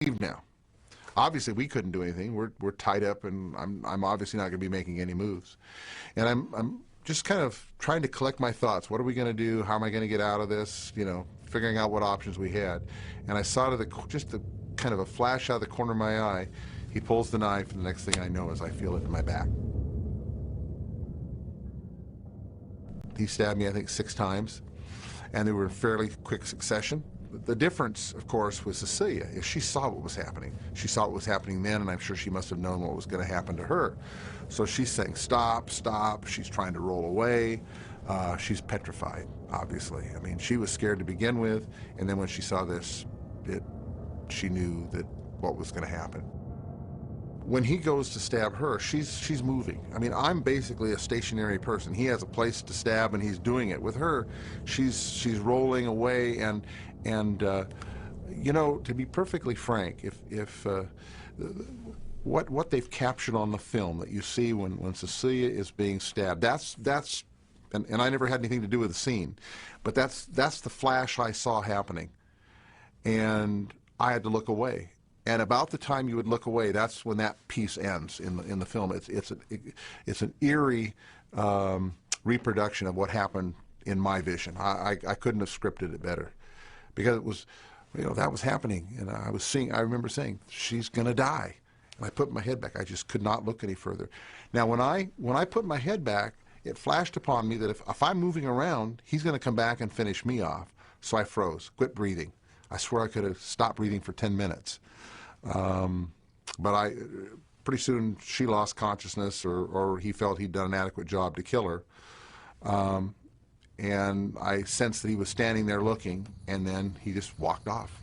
now. Obviously, we couldn't do anything. We're tied up, and I'm obviously not going to be making any moves. And I'm just kind of trying to collect my thoughts. What are we going to do? How am I going to get out of this? You know, figuring out what options we had. And I saw just the kind of a flash out of the corner of my eye. He pulls the knife, and the next thing I know is I feel it in my back. He stabbed me, I think, 6 times, and they were in fairly quick succession. The difference, of course, was Cecilia. If she saw what was happening, she saw what was happening then, and I'm sure she must have known what was going to happen to her. So she's saying, stop, stop. She's trying to roll away. She's petrified, obviously. I mean, she was scared to begin with, and then when she saw this, she knew that what was going to happen. When he goes to stab her, she's moving. I mean, I'm basically a stationary person. He has a place to stab, and he's doing it. With her, she's rolling away, and you know, to be perfectly frank, if what they've captured on the film that you see when Cecilia is being stabbed, that's and I never had anything to do with the scene, but that's the flash I saw happening, and I had to look away. And about the time you would look away, that's when that piece ends in the film. It's an eerie reproduction of what happened in my vision. I couldn't have scripted it better, because it was, you know, that was happening, and I remember saying, she's gonna die. And I put my head back. I just could not look any further. Now, when I put my head back, it flashed upon me that if I'm moving around, he's gonna come back and finish me off. So I froze, quit breathing. I swear I could have stopped breathing for 10 minutes. But pretty soon she lost consciousness, or he felt he'd done an adequate job to kill her. And I sensed that he was standing there looking, and then he just walked off.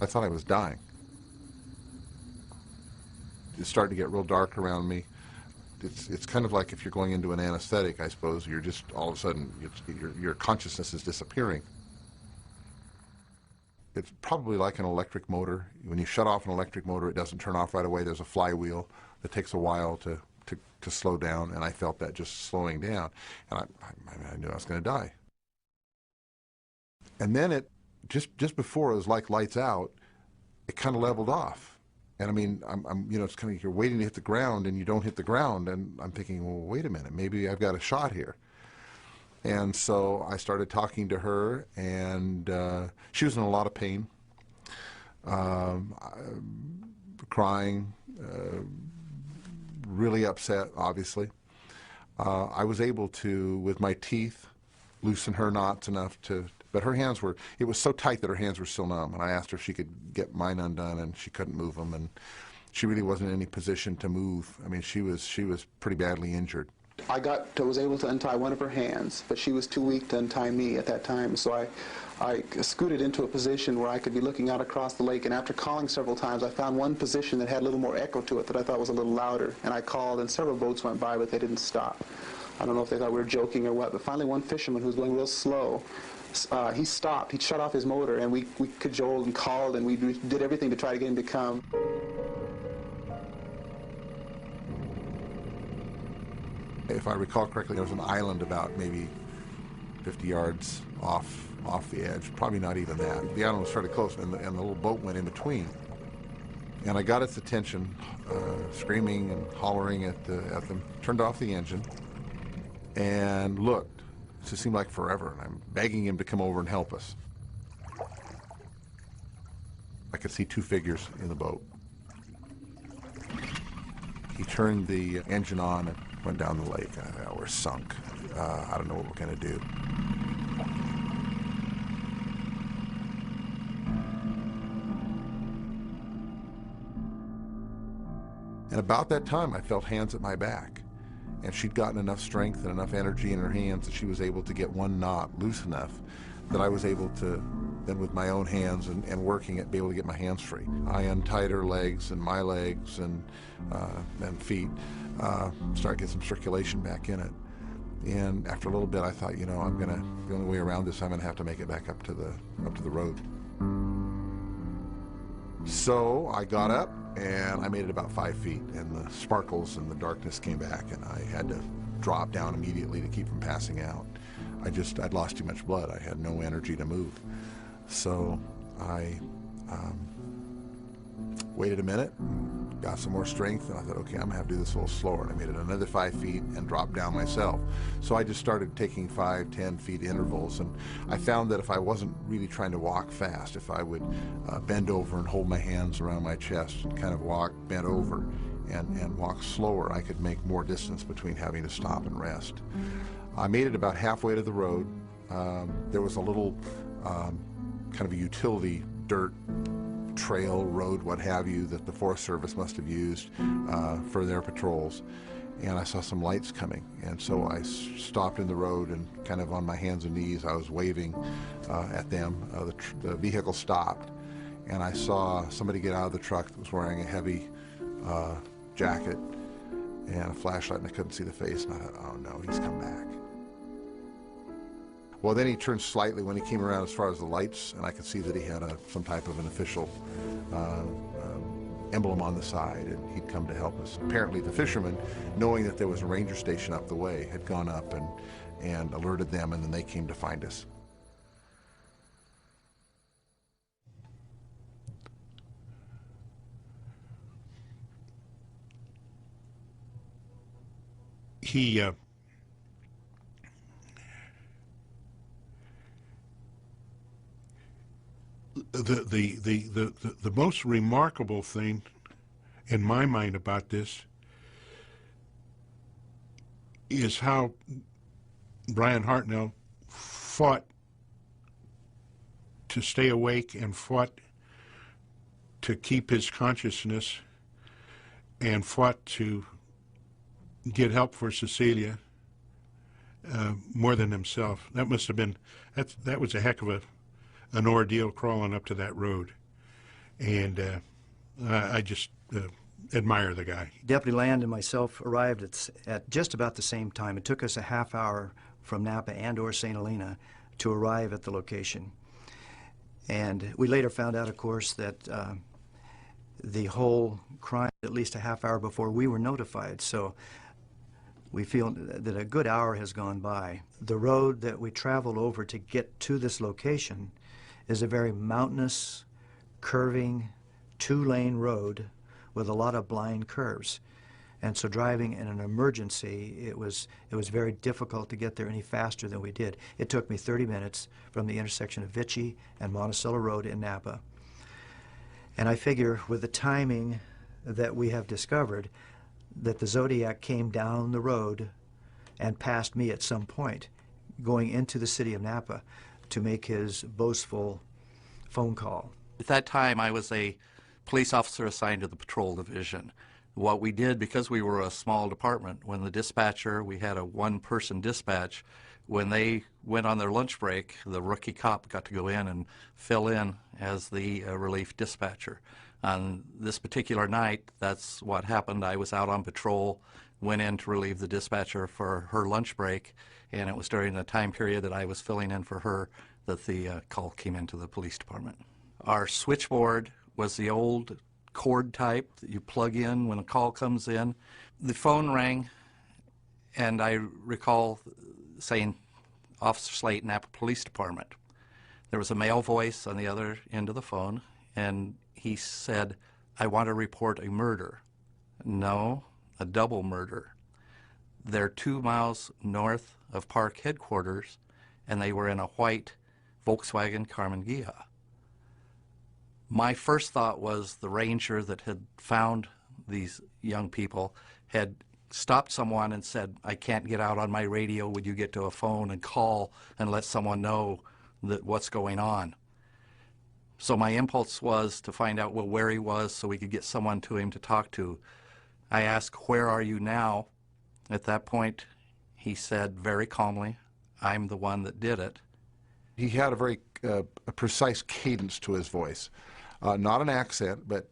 I thought I was dying. It's starting to get real dark around me. It's kind of like if you're going into an anesthetic, I suppose. You're just, all of a sudden, your consciousness is disappearing. It's probably like an electric motor. When you shut off an electric motor, it doesn't turn off right away. There's a flywheel that takes a while to slow down, and I felt that just slowing down. And I knew I was going to die. And then just before it was like lights out, it kind of leveled off. And I mean, you know, it's kind of, you're waiting to hit the ground and you don't hit the ground, and I'm thinking, well, wait a minute, maybe I've got a shot here. And so I started talking to her, and she was in a lot of pain, crying, really upset, obviously. I was able to, with my teeth, loosen her knots enough but her hands were, it was so tight that her hands were still numb, and I asked her if she could get mine undone, and she couldn't move them, and she really wasn't in any position to move. I mean, she was pretty badly injured. I was able to untie one of her hands, but she was too weak to untie me at that time, so I scooted into a position where I could be looking out across the lake, and after calling several times, I found one position that had a little more echo to it that I thought was a little louder, and I called, and several boats went by, but they didn't stop. I don't know if they thought we were joking or what, but finally one fisherman who was going real slow, he stopped. He shut off his motor, and we cajoled and called, and we did everything to try to get him to come. If I recall correctly, there was an island about maybe 50 yards off the edge, probably not even that. The island was fairly close, and the little boat went in between. And I got its attention, screaming and hollering at them, turned off the engine, and looked. It just seemed like forever, and I'm begging him to come over and help us. I could see 2 figures in the boat. He turned the engine on and went down the lake. We're sunk. I don't know what we're going to do. And about that time, I felt hands at my back. And she'd gotten enough strength and enough energy in her hands that she was able to get one knot loose enough that I was able to, then with my own hands and working it, be able to get my hands free. I untied her legs and my legs and feet, started getting some circulation back in it. And after a little bit, I thought, the only way around this, I'm gonna have to make it back up to the road. So I got up and I made it about 5 feet, and the sparkles and the darkness came back, and I had to drop down immediately to keep from passing out. I'd lost too much blood. I had no energy to move. So I waited a minute, got some more strength, and I thought, okay, I'm gonna have to do this a little slower. And I made it another 5 feet and dropped down myself. So I just started taking 5, 10 feet intervals, and I found that if I wasn't really trying to walk fast, if I would bend over and hold my hands around my chest and kind of walk bent over and walk slower, I could make more distance between having to stop and rest. I made it about halfway to the road. There was a little kind of a utility dirt trail, road, what have you, that the Forest Service must have used for their patrols. And I saw some lights coming, and so I stopped in the road and kind of on my hands and knees, I was waving at them. The vehicle stopped, and I saw somebody get out of the truck that was wearing a heavy jacket and a flashlight, and I couldn't see the face, and I thought, oh no, he's come back. Well, then he turned slightly when he came around as far as the lights, and I could see that he had some type of an official emblem on the side, and he'd come to help us. Apparently the fishermen, knowing that there was a ranger station up the way, had gone up and alerted them, and then they came to find us. The most remarkable thing in my mind about this is how Brian Hartnell fought to stay awake and fought to keep his consciousness and fought to get help for Cecilia more than himself. That must have been, that was a heck of an ordeal crawling up to that road. And I just admire the guy. Deputy Land and myself arrived at just about the same time. It took us a half hour from Napa and or St. Helena to arrive at the location. And we later found out, of course, that the whole crime at least a half hour before we were notified. So we feel that a good hour has gone by. The road that we traveled over to get to this location is a very mountainous, curving, two-lane road with a lot of blind curves. And so driving in an emergency, it was very difficult to get there any faster than we did. It took me 30 minutes from the intersection of Vichy and Monticello Road in Napa. And I figure with the timing that we have discovered, that the Zodiac came down the road and passed me at some point, going into the city of Napa to make his boastful phone call. At that time, I was a police officer assigned to the patrol division. What we did, because we were a small department, when the dispatcher, we had a one-person dispatch, when they went on their lunch break, the rookie cop got to go in and fill in as the relief dispatcher. On this particular night, that's what happened. I was out on patrol, went in to relieve the dispatcher for her lunch break, and it was during the time period that I was filling in for her that the call came into the police department. Our switchboard was the old cord type that you plug in when a call comes in. The phone rang, and I recall saying, Officer Slate, Napa Police Department. There was a male voice on the other end of the phone, and he said, I want to report a murder. No, a double murder. They're 2 miles north of park headquarters, and they were in a white Volkswagen Carmen Ghia. My first thought was the ranger that had found these young people had stopped someone and said, I can't get out on my radio, would you get to a phone and call and let someone know that what's going on? So my impulse was to find out where he was so we could get someone to him to talk to. I asked, where are you now? At that point, he said very calmly, I'm the one that did it. He had a very a precise cadence to his voice. Not an accent, but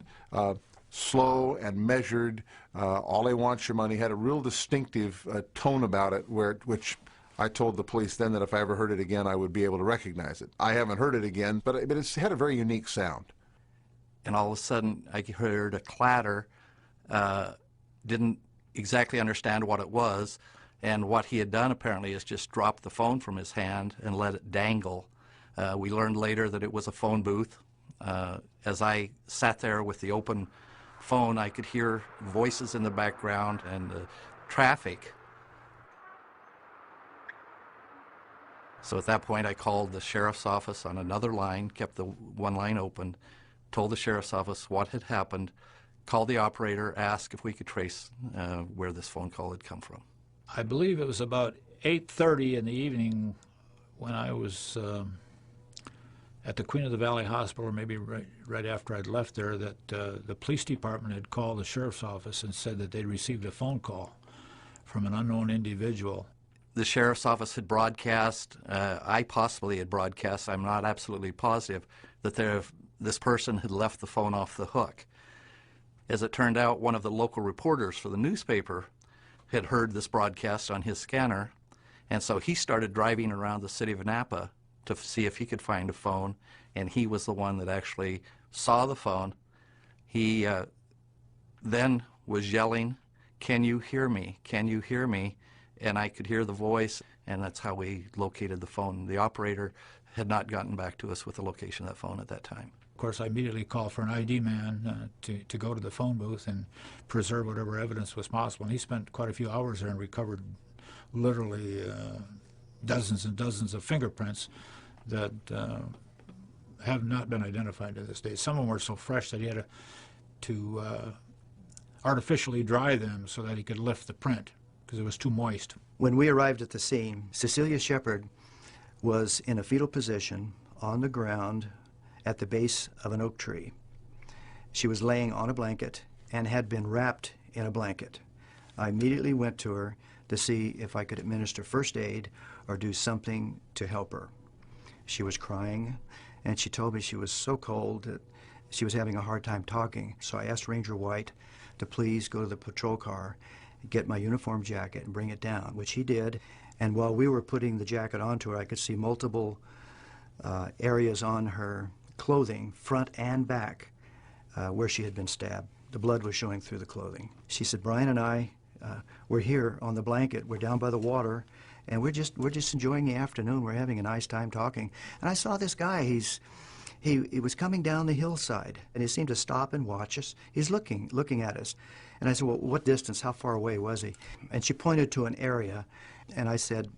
slow and measured. All I want your money had a real distinctive tone about it, which I told the police then that if I ever heard it again, I would be able to recognize it. I haven't heard it again, but it's had a very unique sound. And all of a sudden, I heard a clatter. Didn't exactly understand what it was, and what he had done apparently is just drop the phone from his hand and let it dangle. We learned later that it was a phone booth. As I sat there with the open phone, I could hear voices in the background and traffic. So at that point, I called the sheriff's office on another line, kept the one line open, told the sheriff's office what had happened, called the operator, asked if we could trace where this phone call had come from. I believe it was about 8:30 in the evening when I was at the Queen of the Valley Hospital, or maybe right after I'd left there, that the police department had called the sheriff's office and said that they'd received a phone call from an unknown individual. The sheriff's office had broadcast, I possibly had broadcast, I'm not absolutely positive, that this person had left the phone off the hook. As it turned out, one of the local reporters for the newspaper had heard this broadcast on his scanner, and so he started driving around the city of Napa to see if he could find a phone, and he was the one that actually saw the phone. He then was yelling, "Can you hear me? Can you hear me?" And I could hear the voice, and that's how we located the phone. The operator had not gotten back to us with the location of that phone at that time. Of course, I immediately called for an ID man to go to the phone booth and preserve whatever evidence was possible. And he spent quite a few hours there and recovered literally dozens and dozens of fingerprints that have not been identified to this day. Some of them were so fresh that he had to artificially dry them so that he could lift the print because it was too moist. When we arrived at the scene, Cecilia Shepard was in a fetal position on the ground at the base of an oak tree. She was laying on a blanket and had been wrapped in a blanket. I immediately went to her to see if I could administer first aid or do something to help her. She was crying, and she told me she was so cold that she was having a hard time talking. So I asked Ranger White to please go to the patrol car, get my uniform jacket, and bring it down, which he did. And while we were putting the jacket onto her, I could see multiple areas on her clothing, front and back, where she had been stabbed. The blood was showing through the clothing. She said, "Brian and I, we're here on the blanket. We're down by the water, and we're just enjoying the afternoon. We're having a nice time talking." And I saw this guy. He was coming down the hillside, and he seemed to stop and watch us. He's looking at us. And I said, "Well, what distance? How far away was he?" And she pointed to an area, and I said,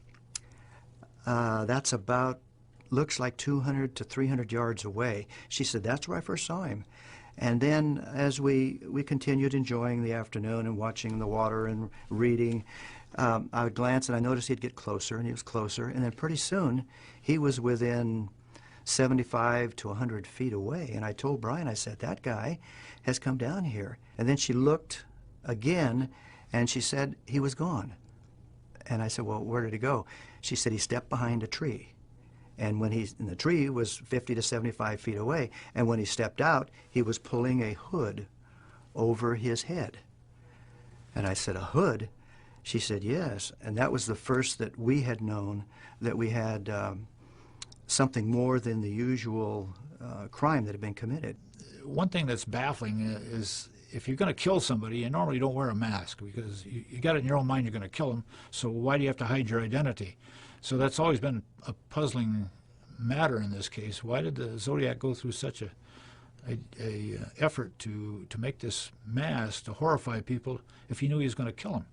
"That's about, looks like 200 to 300 yards away." She said, "That's where I first saw him." And then as we continued enjoying the afternoon and watching the water and reading, I would glance and I noticed he'd get closer, and he was closer. And then pretty soon, he was within 75 to 100 feet away. And I told Brian, I said, "That guy has come down here." And then she looked again, and she said, "He was gone." And I said, "Well, where did he go?" She said, "He stepped behind a tree. And when the tree was 50 to 75 feet away, and when he stepped out, he was pulling a hood over his head." And I said, "A hood?" She said, "Yes." And that was the first that we had known that we had something more than the usual crime that had been committed. One thing that's baffling is if you're going to kill somebody, you normally don't wear a mask because you got it in your own mind you're going to kill them, so why do you have to hide your identity? So that's always been a puzzling matter in this case. Why did the Zodiac go through such a effort to make this mask to horrify people if he knew he was going to kill them?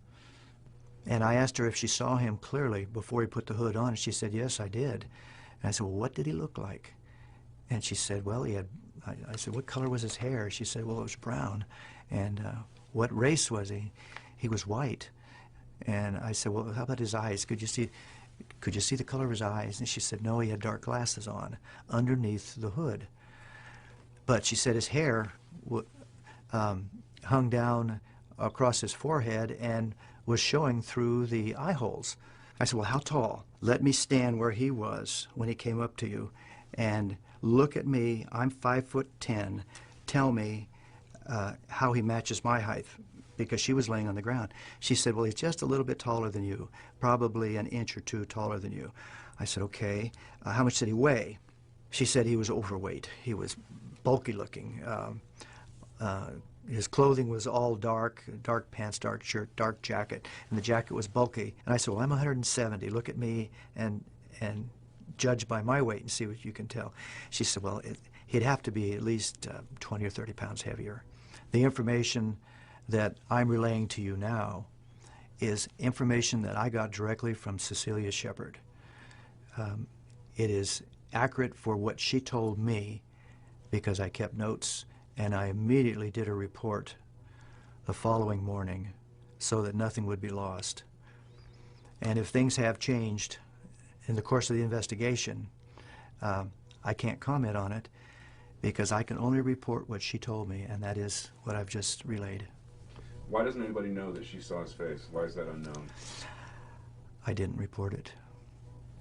And I asked her if she saw him clearly before he put the hood on, and she said, "Yes, I did." And I said, "Well, what did he look like?" And she said, "Well, he had," I said, "What color was his hair?" She said, "Well, it was brown." And "What race was he?" "He was white." And I said, "Well, how about his eyes? Could you see the color of his eyes?" And she said, "No, he had dark glasses on underneath the hood." But she said his hair hung down across his forehead and was showing through the eye holes. I said, well, how tall? Let me stand where he was when he came up to you and look at me. I'm 5'10". Tell me how he matches my height, because she was laying on the ground. She said, well, he's just a little bit taller than you, probably an inch or two taller than you. I said, okay. How much did he weigh? She said he was overweight. He was bulky looking. His clothing was all dark pants, dark shirt, dark jacket, and the jacket was bulky. And I said, well, I'm 170. Look at me and judge by my weight and see what you can tell. She said, well, he'd have to be at least 20 or 30 pounds heavier. The information that I'm relaying to you now is information that I got directly from Cecilia Shepard. It is accurate for what she told me because I kept notes, and I immediately did a report the following morning so that nothing would be lost. And if things have changed in the course of the investigation, I can't comment on it because I can only report what she told me, and that is what I've just relayed. Why doesn't anybody know that she saw his face? Why is that unknown? I didn't report it.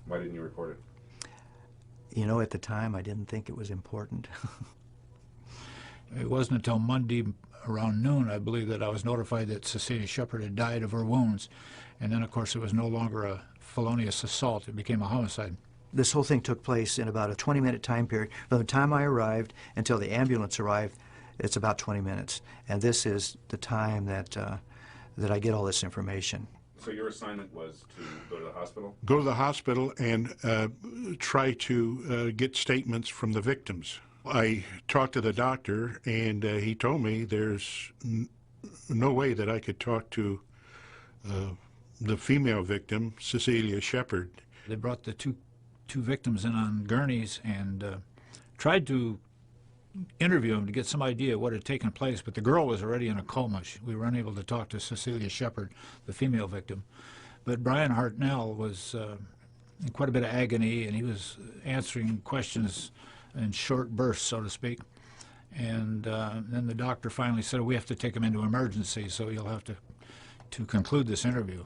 Why didn't you report it? You know, at the time, I didn't think it was important. It wasn't until Monday around noon, I believe, that I was notified that Cecilia Shepard had died of her wounds. And then, of course, it was no longer a felonious assault. It became a homicide. This whole thing took place in about a 20-minute time period. From the time I arrived until the ambulance arrived, it's about 20 minutes. And this is the time that I get all this information. So your assignment was to go to the hospital? Go to the hospital and try to get statements from the victims. I talked to the doctor, and he told me there's no way that I could talk to the female victim, Cecilia Shepard. They brought the two victims in on gurneys and tried to interview them to get some idea of what had taken place, but the girl was already in a coma. We were unable to talk to Cecilia Shepard, the female victim. But Brian Hartnell was in quite a bit of agony, and he was answering questions in short bursts, so to speak. And then the doctor finally said, we have to take him into emergency, so you'll have to conclude this interview.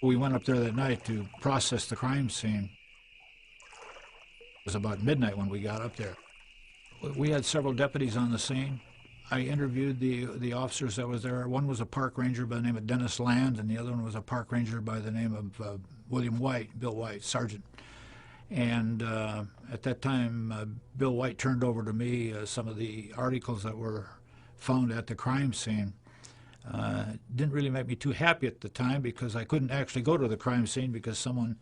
We went up there that night to process the crime scene. It was about midnight when we got up there. We had several deputies on the scene. I interviewed the officers that was there. One was a park ranger by the name of Dennis Land, and the other one was a park ranger by the name of William White, Bill White, sergeant. And at that time, Bill White turned over to me some of the articles that were found at the crime scene. Didn't really make me too happy at the time because I couldn't actually go to the crime scene because someone,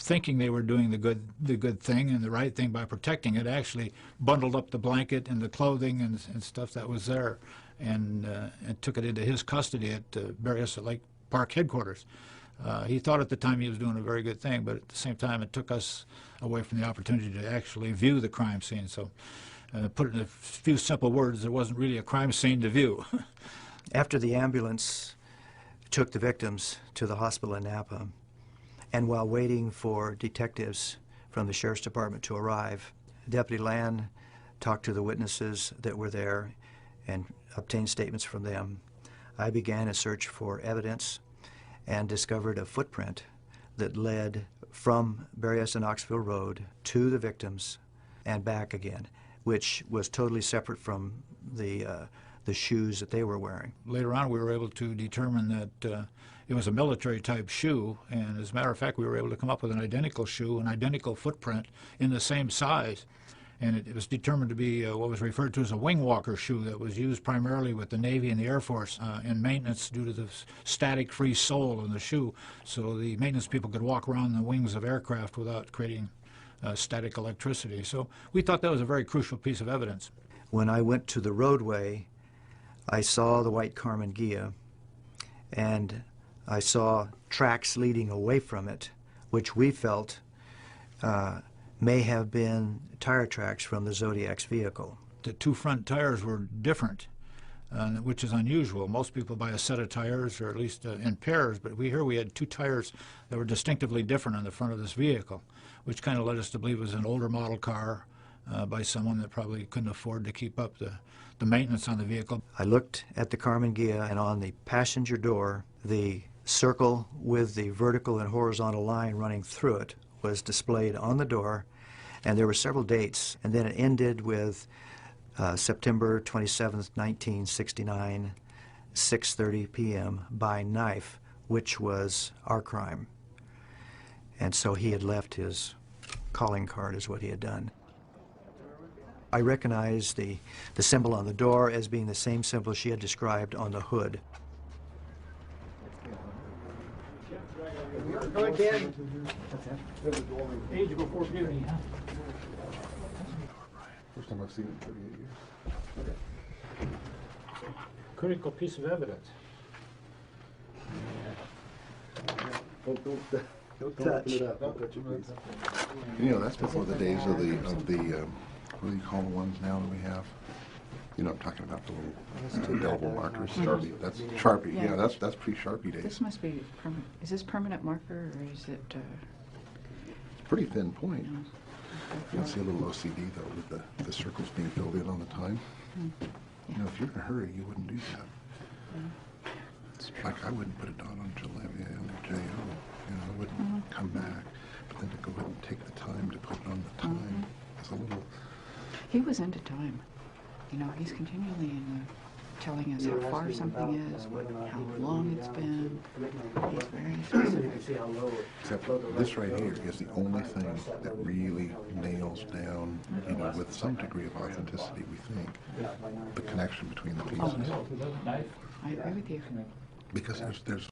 thinking they were doing the good thing and the right thing by protecting it, actually bundled up the blanket and the clothing and stuff that was there, and took it into his custody at Berryessa Lake Park headquarters. He thought at the time he was doing a very good thing, but at the same time it took us away from the opportunity to actually view the crime scene. So put it in a few simple words, there wasn't really a crime scene to view. After the ambulance took the victims to the hospital in Napa, and while waiting for detectives from the Sheriff's Department to arrive, Deputy Land talked to the witnesses that were there and obtained statements from them. I began a search for evidence and discovered a footprint that led from Berryessa Knoxville Road to the victims and back again, which was totally separate from the shoes that they were wearing. Later on, we were able to determine that it was a military-type shoe, and as a matter of fact, we were able to come up with an identical shoe, an identical footprint in the same size. And it was determined to be what was referred to as a wing walker shoe that was used primarily with the Navy and the Air Force in maintenance due to the static-free sole in the shoe, so the maintenance people could walk around the wings of aircraft without creating static electricity. So we thought that was a very crucial piece of evidence. When I went to the roadway, I saw the white Karmann Ghia, and I saw tracks leading away from it, which we felt may have been tire tracks from the Zodiac's vehicle. The two front tires were different, which is unusual. Most people buy a set of tires, or at least in pairs, but we had two tires that were distinctively different on the front of this vehicle, which kind of led us to believe it was an older model car by someone that probably couldn't afford to keep up the maintenance on the vehicle. I looked at the Karmann Ghia, and on the passenger door, the circle with the vertical and horizontal line running through it was displayed on the door, and there were several dates, and then it ended with September 27th, 1969, 6:30 p.m. by knife, which was our crime. And so he had left his calling card is what he had done. I recognized the symbol on the door as being the same symbol she had described on the hood. Go again. Age before beauty, huh? First time I've seen it in 38 years. Critical piece of evidence. Don't open it up. You know, that's before the days of the what do you call the ones now that we have? You know, I'm talking about the little indelible markers. Sharpie. That's Sharpie. Yeah, that's pre-Sharpie days. This must be permanent. Is this permanent marker or is it? It's a pretty thin point. No. You can see a little OCD though with the circles being filled in on the time. Yeah. You know, if you're in a hurry, you wouldn't do that. It's true. Like I wouldn't put it on until the JO. You know, I wouldn't come back. But then to go ahead and take the time to put it on the time is a little. He was into time. You know, he's continually telling us how far something is, how long it's been. He's very specific. Except this right here is the only thing that really nails down, you know, with some degree of authenticity, we think, the connection between the pieces. I agree with you. Because there's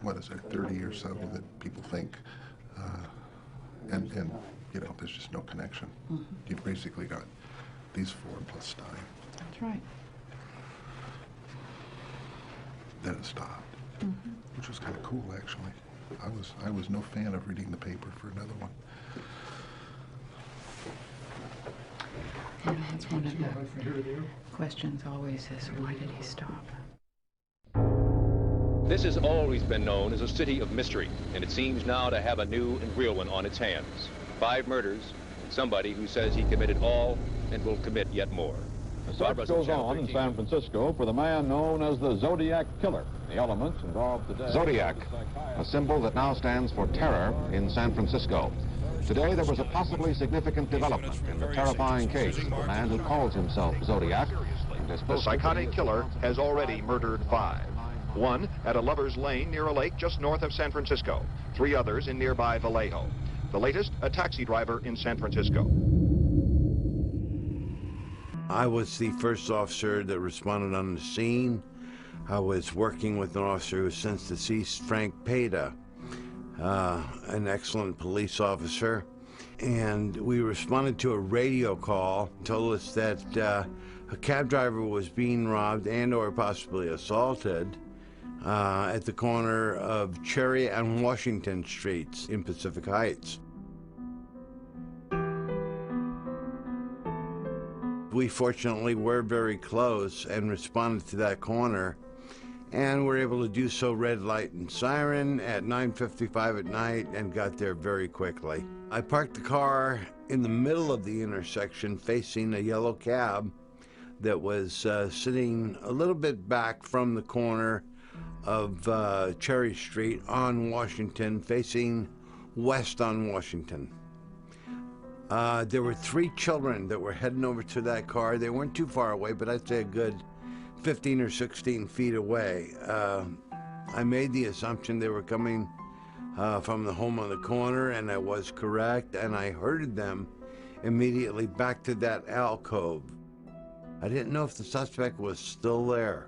what is there, 30 or so that people think, and you know, there's just no connection. You've basically got these four plus Stein. That's right. Then it stopped, which was kind of cool, actually. I was no fan of reading the paper for another one. You know, that's one of the questions always is, why did he stop? This has always been known as a city of mystery, and it seems now to have a new and real one on its hands. 5 murders, somebody who says he committed all and will commit yet more. The search goes on in San Francisco for the man known as the Zodiac Killer. The elements involved today... Zodiac, a symbol that now stands for terror in San Francisco. Today there was a possibly significant development in the terrifying case of a man who calls himself Zodiac. The psychotic killer has already murdered 5. 1 at a lover's lane near a lake just north of San Francisco. 3 others in nearby Vallejo. The latest, a taxi driver in San Francisco. I was the first officer that responded on the scene. I was working with an officer who was since deceased, Frank Peda, an excellent police officer. And we responded to a radio call, told us that a cab driver was being robbed and or possibly assaulted at the corner of Cherry and Washington Streets in Pacific Heights. We fortunately were very close and responded to that corner, and were able to do so red light and siren at 9:55 at night and got there very quickly. I parked the car in the middle of the intersection facing a yellow cab that was sitting a little bit back from the corner of Cherry Street on Washington, facing west on Washington. There were 3 children that were heading over to that car. They weren't too far away, but I'd say a good 15 or 16 feet away. I made the assumption they were coming from the home on the corner, and I was correct, and I herded them immediately back to that alcove. I didn't know if the suspect was still there.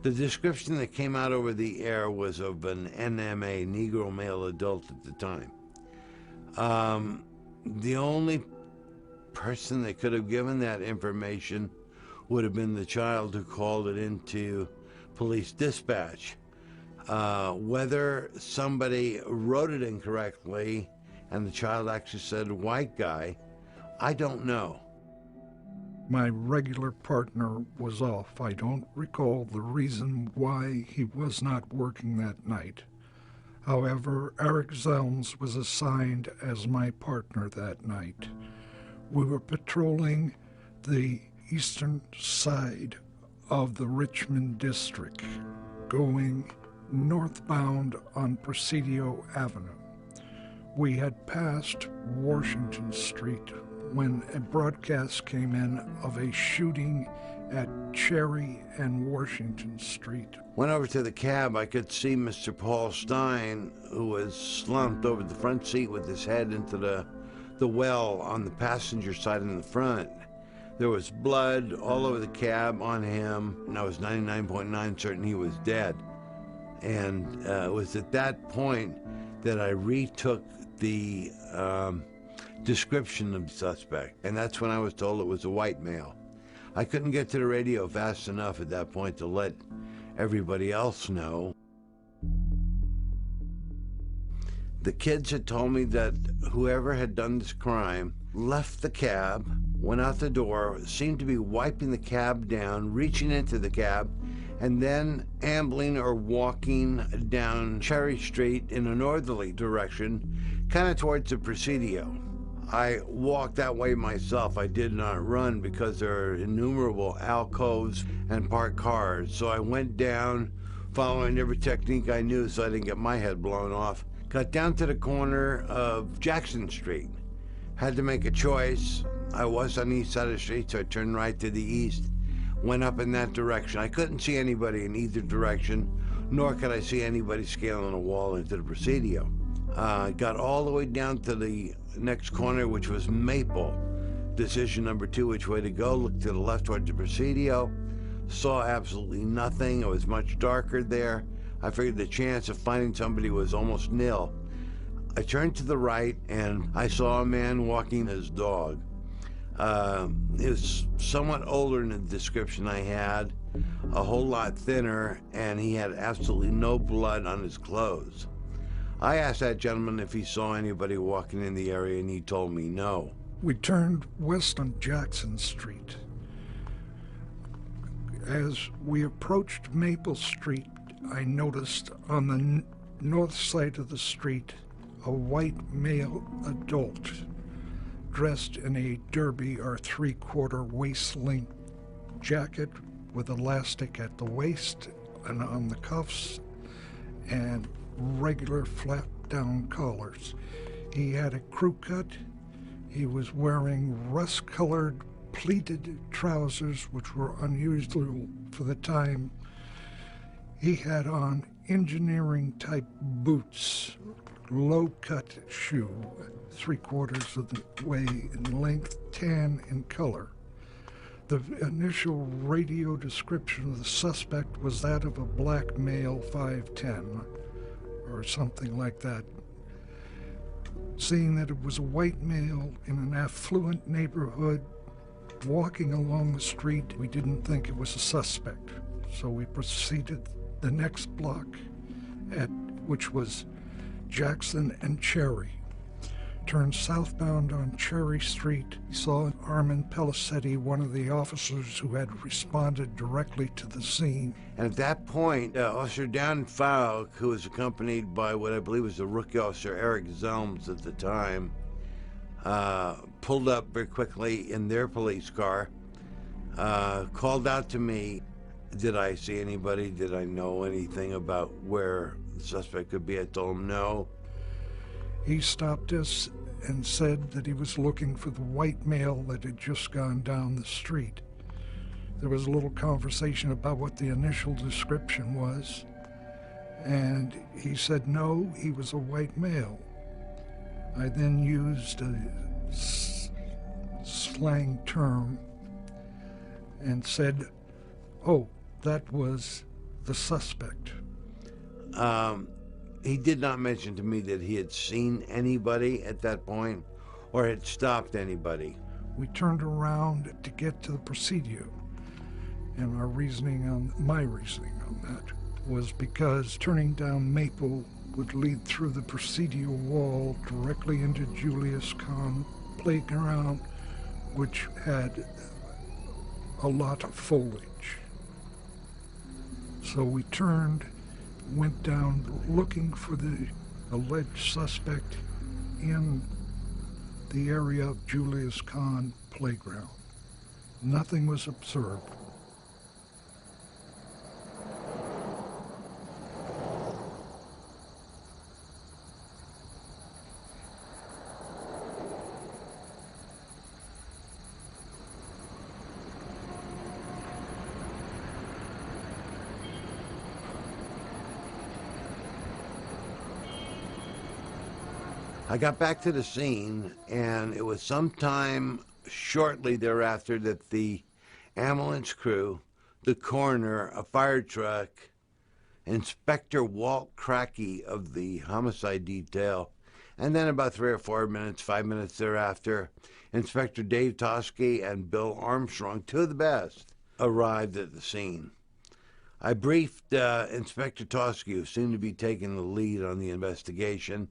The description that came out over the air was of an NMA, Negro male adult at the time. The only person that could have given that information would have been the child who called it into police dispatch. Whether somebody wrote it incorrectly and the child actually said white guy, I don't know. My regular partner was off. I don't recall the reason why he was not working that night. However, Eric Zelms was assigned as my partner that night. We were patrolling the eastern side of the Richmond district, going northbound on Presidio Avenue. We had passed Washington Street when a broadcast came in of a shooting at Cherry and Washington Street. Went over to the cab. I could see Mr. Paul Stein, who was slumped over the front seat with his head into the well on the passenger side in the front. There was blood all over the cab on him, and I was 99.9 certain he was dead. And it was at that point that I retook the description of the suspect, and that's when I was told it was a white male. I couldn't get to the radio fast enough at that point to let everybody else know. The kids had told me that whoever had done this crime left the cab, went out the door, seemed to be wiping the cab down, reaching into the cab, and then ambling or walking down Cherry Street in a northerly direction, kind of towards the Presidio. I walked that way myself. I did not run because there are innumerable alcoves and parked cars. So I went down, following every technique I knew so I didn't get my head blown off. Got down to the corner of Jackson Street. Had to make a choice. I was on the east side of the street, so I turned right to the east. Went up in that direction. I couldn't see anybody in either direction, nor could I see anybody scaling a wall into the Presidio. Got all the way down to the next corner, which was Maple. Decision number 2, which way to go. Looked to the left towards the Presidio. Saw absolutely nothing. It was much darker there. I figured the chance of finding somebody was almost nil. I turned to the right, and I saw a man walking his dog. He was somewhat older than the description I had, a whole lot thinner, and he had absolutely no blood on his clothes. I asked that gentleman if he saw anybody walking in the area, and he told me no. We turned west on Jackson Street. As we approached Maple Street, I noticed on the north side of the street a white male adult dressed in a derby or three-quarter waist-length jacket with elastic at the waist and on the cuffs and regular flap-down collars. He had a crew cut. He was wearing rust-colored pleated trousers, which were unusual for the time. He had on engineering-type boots, low-cut shoe, three-quarters of the way in length, tan in color. The initial radio description of the suspect was that of a black male, 5'10", or something like that. Seeing that it was a white male in an affluent neighborhood walking along the street, we didn't think it was a suspect. So we proceeded the next block, which was Jackson and Cherry. Turned southbound on Cherry Street. We saw Armin Pellicetti, one of the officers who had responded directly to the scene. And at that point, Officer Dan Falk, who was accompanied by what I believe was the rookie officer Eric Zelms at the time, pulled up very quickly in their police car, called out to me. Did I see anybody? Did I know anything about where the suspect could be? I told him no. He stopped us and said that he was looking for the white male that had just gone down the street. There was a little conversation about what the initial description was, and he said no, he was a white male. I then used a slang term and said, oh, that was the suspect. He did not mention to me that he had seen anybody at that point or had stopped anybody. We turned around to get to the Presidio, and my reasoning on that was because turning down Maple would lead through the Presidio wall directly into Julius Kahn Playground, which had a lot of foliage. So we went down looking for the alleged suspect in the area of Julius Kahn Playground. Nothing was observed. I got back to the scene, and it was sometime shortly thereafter that the ambulance crew, the coroner, a fire truck, Inspector Walt Crackey of the homicide detail, and then about 3 or 4 minutes, 5 minutes thereafter, Inspector Dave Tosky and Bill Armstrong, two of the best, arrived at the scene. I briefed Inspector Tosky, who seemed to be taking the lead on the investigation,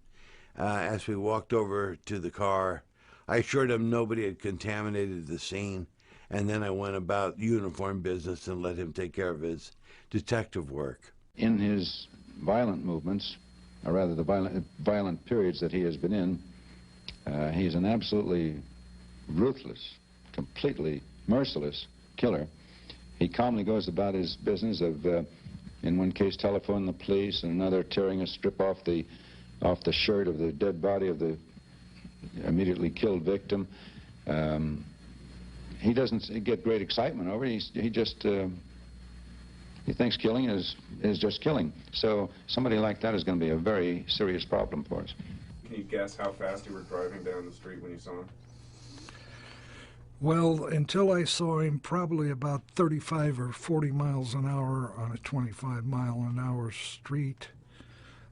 as we walked over to the car. I assured him nobody had contaminated the scene, and then I went about uniform business and let him take care of his detective work. In his violent movements, or rather the violent periods that he has been in, he's an absolutely ruthless, completely merciless killer. He calmly goes about his business of, in one case, telephoning the police, and another tearing a strip off the shirt of the dead body of the immediately killed victim. He doesn't get great excitement over it. He thinks killing is just killing. So somebody like that is going to be a very serious problem for us. Can you guess how fast you were driving down the street when you saw him? Well, until I saw him, probably about 35 or 40 miles an hour on a 25-mile-an-hour street.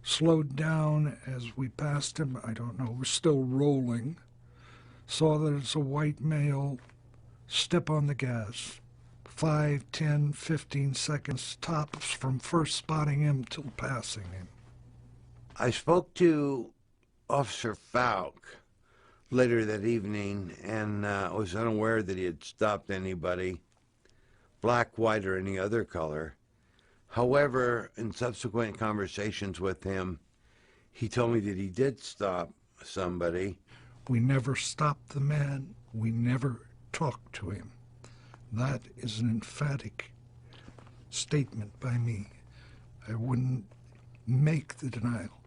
Slowed down as we passed him. I don't know, we're still rolling. Saw that it's a white male. Step on the gas. 5, 10, 15 seconds tops from first spotting him till passing him. I spoke to Officer Falk later that evening, and was unaware that he had stopped anybody, black, white, or any other color. However, in subsequent conversations with him, he told me that he did stop somebody. We never stopped the man. We never talked to him. That is an emphatic statement by me. I wouldn't make the denial.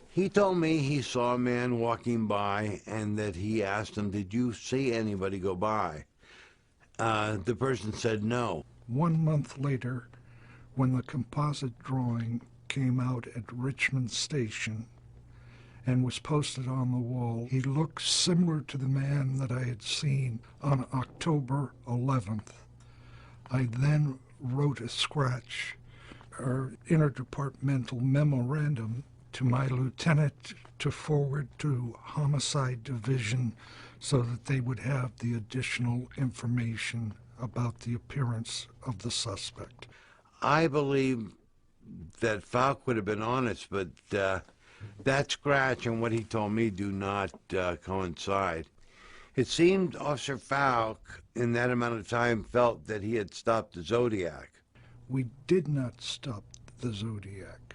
He told me he saw a man walking by and that he asked him, "Did you see anybody go by?" The person said no. 1 month later, when the composite drawing came out at Richmond Station and was posted on the wall, he looked similar to the man that I had seen on October 11th. I then wrote a scratch, or interdepartmental memorandum, to my lieutenant to forward to Homicide Division so that they would have the additional information about the appearance of the suspect. I believe that Falk would have been honest, but that scratch and what he told me do not coincide. It seemed Officer Falk, in that amount of time, felt that he had stopped the Zodiac. We did not stop the Zodiac.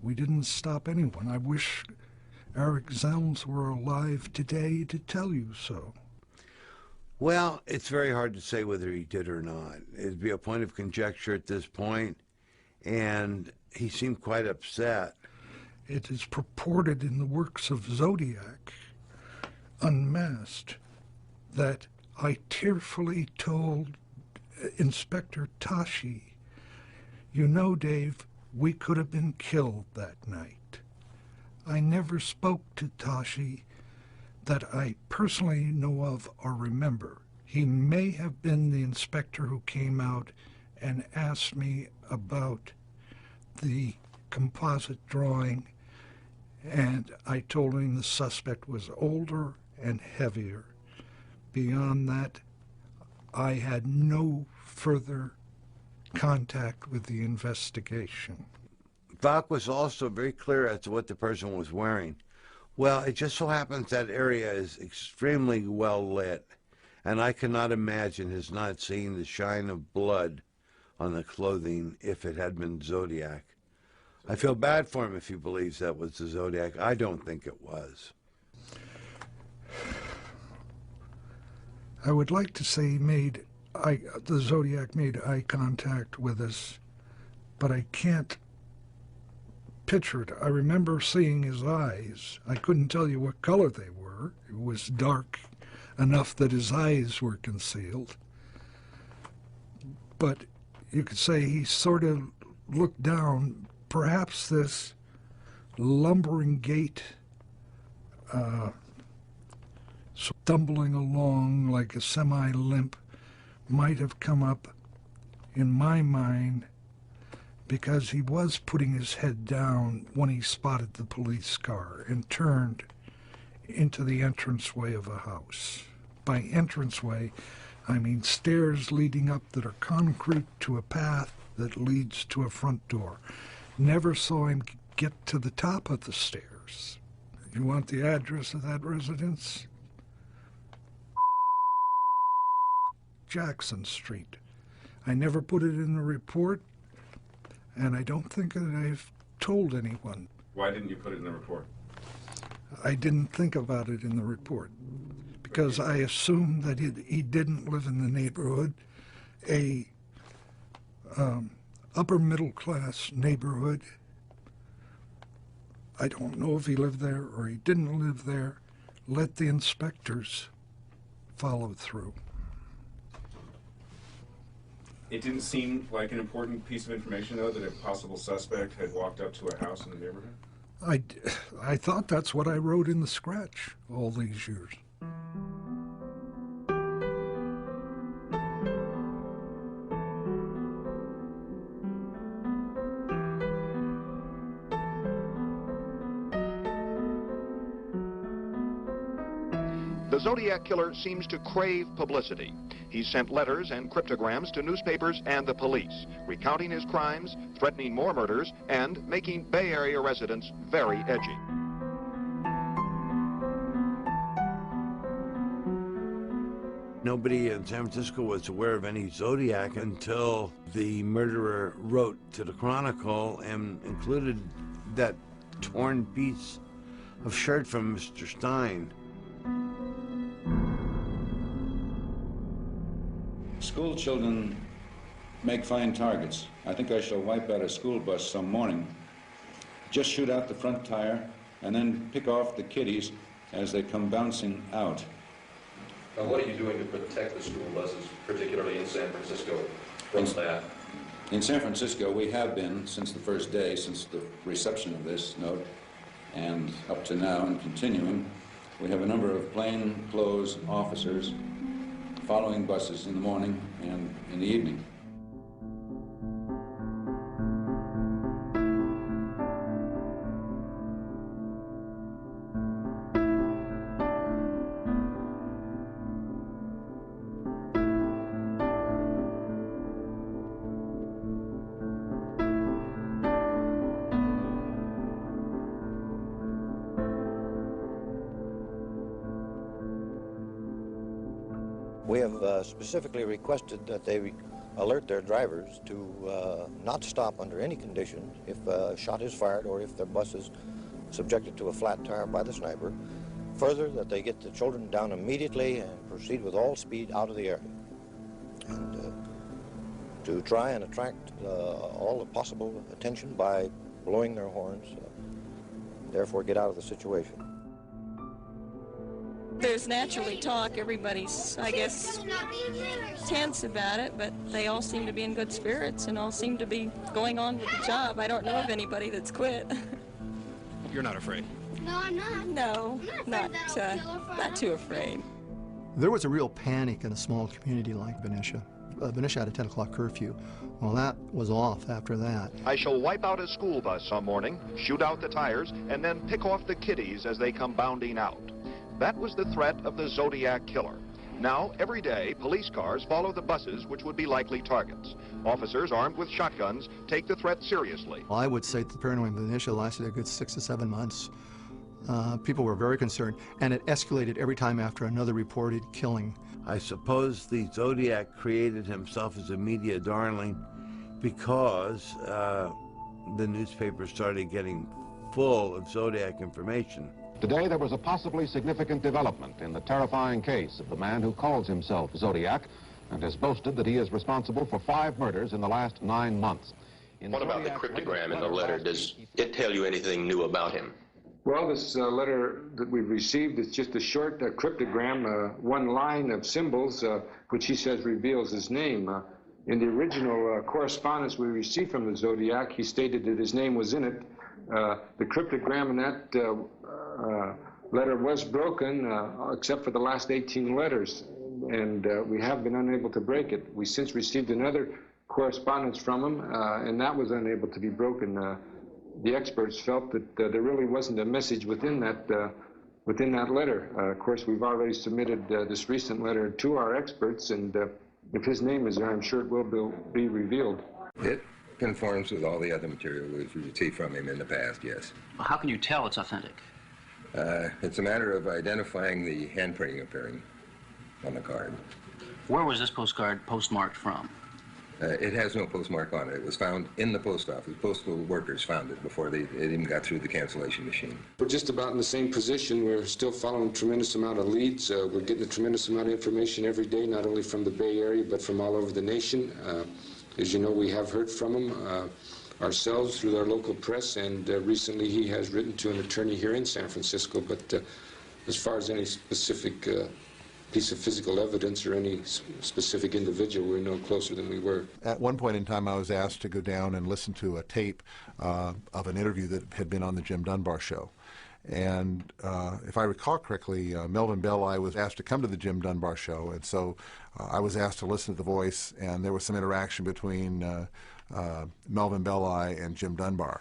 We didn't stop anyone. I wish Eric Zelms were alive today to tell you so. Well, it's very hard to say whether he did or not. It'd be a point of conjecture at this point, and he seemed quite upset. It is purported in the works of Zodiac, unmasked, that I tearfully told Inspector Tashi, "You know, Dave, we could have been killed that night." I never spoke to Tashi that I personally know of or remember. He may have been the inspector who came out and asked me about the composite drawing, and I told him the suspect was older and heavier. Beyond that, I had no further contact with the investigation. Falk was also very clear as to what the person was wearing. Well, it just so happens that area is extremely well lit, and I cannot imagine his not seeing the shine of blood on the clothing if it had been Zodiac. I feel bad for him if he believes that was the Zodiac. I don't think it was. I would like to say the Zodiac made eye contact with us, but I can't picture it. I remember seeing his eyes. I couldn't tell you what color they were. It was dark enough that his eyes were concealed. But you could say he sort of looked down. Perhaps this lumbering gait stumbling along like a semi-limp might have come up in my mind because he was putting his head down when he spotted the police car and turned into the entranceway of a house. By entranceway, I mean stairs leading up that are concrete to a path that leads to a front door. Never saw him get to the top of the stairs. You want the address of that residence? Jackson Street. I never put it in the report, and I don't think that I've told anyone. Why didn't you put it in the report? I didn't think about it in the report because I assumed that he didn't live in the neighborhood, a upper middle class neighborhood. I don't know if he lived there or he didn't live there. Let the inspectors follow through. It didn't seem like an important piece of information, though, that a possible suspect had walked up to a house in the neighborhood? I thought that's what I wrote in the scratch all these years. The Zodiac killer seems to crave publicity. He sent letters and cryptograms to newspapers and the police, recounting his crimes, threatening more murders, and making Bay Area residents very edgy. Nobody in San Francisco was aware of any Zodiac until the murderer wrote to the Chronicle and included that torn piece of shirt from Mr. Stein. School children make fine targets. I think I shall wipe out a school bus some morning. Just shoot out the front tire and then pick off the kiddies as they come bouncing out. Now, what are you doing to protect the school buses, particularly in San Francisco, from that? In San Francisco, we have been since the first day, since the reception of this note, and up to now and continuing, we have a number of plainclothes officers following buses in the morning and in the evening. We have specifically requested that they alert their drivers to not stop under any condition if a shot is fired or if their bus is subjected to a flat tire by the sniper. Further, that they get the children down immediately and proceed with all speed out of the area. And to try and attract all the possible attention by blowing their horns, therefore get out of the situation. There's naturally talk. Everybody's, I guess, tense about it, but they all seem to be in good spirits and all seem to be going on with the job. I don't know of anybody that's quit. You're not afraid? No, I'm not. No, not too afraid. There was a real panic in a small community like Benicia. Benicia had a 10 o'clock curfew. Well, that was off after that. I shall wipe out a school bus some morning, shoot out the tires, and then pick off the kiddies as they come bounding out. That was the threat of the Zodiac killer. Now, every day, police cars follow the buses which would be likely targets. Officers armed with shotguns take the threat seriously. Well, I would say the paranoia in Benicia lasted a good 6 to 7 months. People were very concerned, and it escalated every time after another reported killing. I suppose the Zodiac created himself as a media darling because the newspapers started getting full of Zodiac information. Today, there was a possibly significant development in the terrifying case of the man who calls himself Zodiac and has boasted that he is responsible for 5 murders in the last 9 months. What about the cryptogram in the letter? Does it tell you anything new about him? Well, this letter that we've received is just a short cryptogram, one line of symbols, which he says reveals his name. In the original correspondence we received from the Zodiac, he stated that his name was in it. The cryptogram in that letter was broken, except for the last 18 letters, and we have been unable to break it. We since received another correspondence from him, and that was unable to be broken. The experts felt that there really wasn't a message within that letter. Of course, we've already submitted this recent letter to our experts, and if his name is there, I'm sure it will be revealed. It conforms with all the other material we've received from him in the past, yes. Well, how can you tell it's authentic? It's a matter of identifying the handprinting appearing on the card. Where was this postcard postmarked from? It has no postmark on it. It was found in the post office. Postal workers found it before it even got through the cancellation machine. We're just about in the same position. We're still following a tremendous amount of leads. We're getting a tremendous amount of information every day, not only from the Bay Area, but from all over the nation. As you know, we have heard from him ourselves through our local press, and recently he has written to an attorney here in San Francisco. But as far as any specific piece of physical evidence or any specific individual, we're no closer than we were. At one point in time, I was asked to go down and listen to a tape of an interview that had been on the Jim Dunbar show. And if I recall correctly, Melvin Belli was asked to come to the Jim Dunbar show, and so I was asked to listen to the voice, and there was some interaction between Melvin Belli and Jim Dunbar.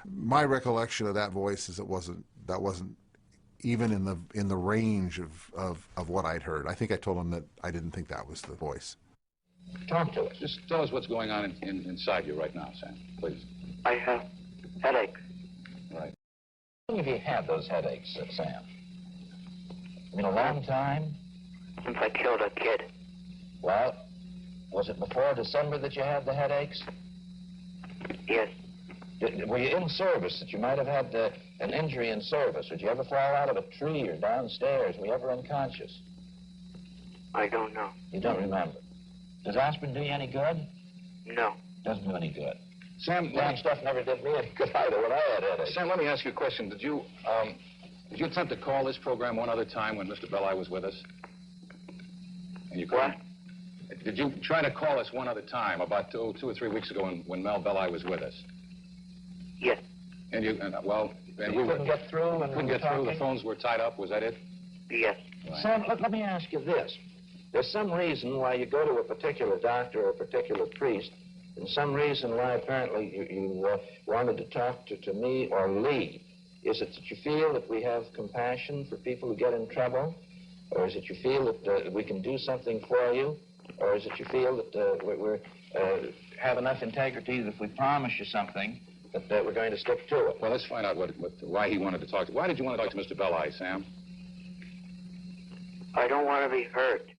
My recollection of that voice is that wasn't even in the range of what I'd heard. I think I told him that I didn't think that was the voice. Talk to us. Just tell us what's going on inside you right now, Sam, please. I have headaches. Right. How long have you had those headaches, Sam? In a long time? Since I killed a kid. Well, was it before December that you had the headaches? Yes. Were you in service, that you might have had an injury in service? Did you ever fall out of a tree or downstairs? Were you ever unconscious? I don't know. You don't remember. Does aspirin do you any good? No. Doesn't do any good. Sam, that stuff never did me any good either when I had headaches. Sam, let me ask you a question. Did you attempt to call this program one other time when Mr. Belli was with us? And you couldn't? What? Did you try to call us one other time about 2 or 3 weeks ago when Mel Belli was with us? Yes. And you, and we couldn't get through when couldn't we were get through. talking? The phones were tied up. Was that it? Yes. Right. Sam, let me ask you this. There's some reason why you go to a particular doctor or a particular priest, and some reason why apparently you wanted to talk to me or Lee. Is it that you feel that we have compassion for people who get in trouble? Or is it you feel that we can do something for you? Or is it you feel that we have enough integrity that if we promise you something, that we're going to stick to it? Well, let's find out why he wanted to talk to. Why did you want to talk to Mr. Belli, Sam? I don't want to be hurt.